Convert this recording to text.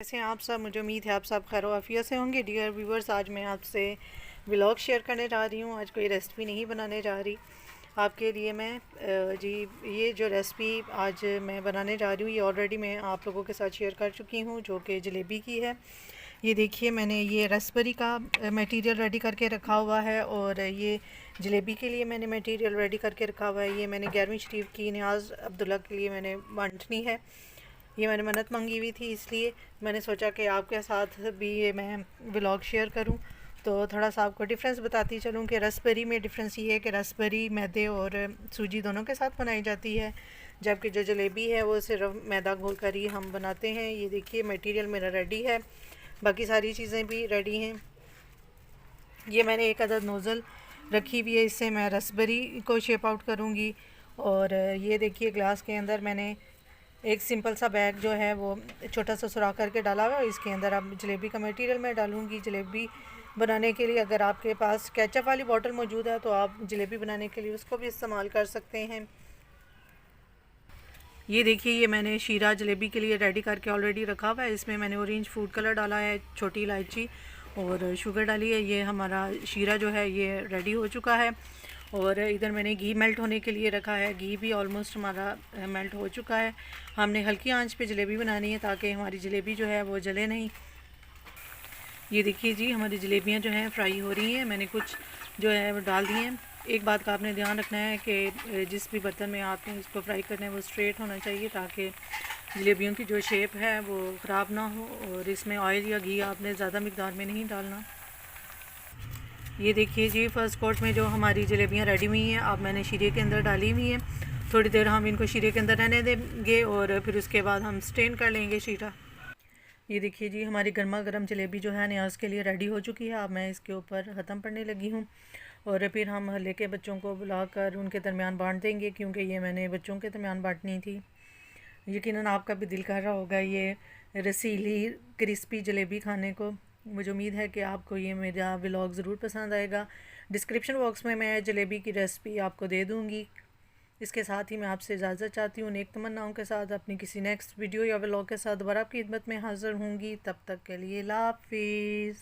कैसे हैं आप सब। मुझे उम्मीद है आप सब खैर आफियत से होंगे। डियर व्यूवर्स, आज मैं आपसे व्लॉग शेयर करने जा रही हूँ। आज कोई रेसिपी नहीं बनाने जा रही आपके लिए मैं जी। ये जो रेसिपी आज मैं बनाने जा रही हूँ ये ऑलरेडी मैं आप लोगों के साथ शेयर कर चुकी हूँ, जो कि जलेबी की है। ये देखिए, मैंने ये रसबरी का मटेरियल रेडी करके रखा हुआ है और ये जलेबी के लिए मैंने मटेरियल रेडी करके रखा हुआ है। ये मैंने 11वीं शरीफ की नियाज़ अब्दुल्ला के लिए मैंने बांटनी है। ये मैंने मन्नत मंगी हुई थी, इसलिए मैंने सोचा कि आपके साथ भी ये मैं व्लॉग शेयर करूं। तो थोड़ा सा आपको डिफरेंस बताती चलूं कि रसबरी में डिफरेंस ये है कि रसबरी मैदे और सूजी दोनों के साथ बनाई जाती है, जबकि जो जलेबी है वो सिर्फ मैदा घोल कर ही हम बनाते हैं। ये देखिए, मटेरियल मेरा रेडी है, बाकी सारी चीज़ें भी रेडी हैं। ये मैंने एक अदद नोज़ल रखी हुई है, इससे मैं रसबरी को शेप आउट करूँगी। और ये देखिए, ग्लास के अंदर मैंने एक सिंपल सा बैग जो है वो छोटा सा सुराख करके डाला हुआ है। इसके अंदर अब जलेबी का मटेरियल मैं डालूँगी। जलेबी बनाने के लिए अगर आपके पास केचप वाली बोतल मौजूद है तो आप जलेबी बनाने के लिए उसको भी इस्तेमाल कर सकते हैं। ये देखिए, ये मैंने शीरा जलेबी के लिए रेडी करके ऑलरेडी रखा हुआ है। इसमें मैंने ऑरेंज फूड कलर डाला है, छोटी इलायची और शुगर डाली है। ये हमारा शीरा जो है ये रेडी हो चुका है। और इधर मैंने घी मेल्ट होने के लिए रखा है। घी भी ऑलमोस्ट हमारा मेल्ट हो चुका है। हमने हल्की आंच पे जलेबी बनानी है ताकि हमारी जलेबी जो है वो जले नहीं। ये देखिए जी, हमारी जलेबियाँ जो हैं फ्राई हो रही हैं। मैंने कुछ जो है वो डाल दिए हैं। एक बात का आपने ध्यान रखना है कि जिस भी बर्तन में आपने इसको फ्राई करना है वो स्ट्रेट होना चाहिए, ताकि जलेबियों की जो शेप है वो ख़राब ना हो। और इसमें ऑयल या घी आपने ज़्यादा मिकदार में नहीं डालना। ये देखिए जी, फ़र्स्ट कोट में जो हमारी जलेबियाँ रेडी हुई हैं अब मैंने शीरे के अंदर डाली हुई हैं। थोड़ी देर हम इनको शीरे के अंदर रहने देंगे और फिर उसके बाद हम स्टेन कर लेंगे शीरा। ये देखिए जी, हमारी गर्मा गर्म जलेबी जो है न्याज के लिए रेडी हो चुकी है। अब मैं इसके ऊपर ख़त्म पड़ने लगी हूँ और फिर हम हल्ले के बच्चों को बुलाकर उनके दरमियान बांट देंगे, क्योंकि ये मैंने बच्चों के दरमियान बांटनी थी। यकीनन आपका भी दिल कर रहा होगा ये रसीली क्रिस्पी जलेबी खाने को। मुझे उम्मीद है कि आपको ये मेरा व्लॉग ज़रूर पसंद आएगा। डिस्क्रिप्शन बॉक्स में मैं जलेबी की रेसिपी आपको दे दूँगी। इसके साथ ही मैं आपसे इजाज़त चाहती हूँ नेक तमन्नाओं के साथ। अपनी किसी नेक्स्ट वीडियो या व्लॉग के साथ दोबारा आपकी खिदमत में हाज़िर होंगी। तब तक के लिए अल्लाह हाफ़िज़।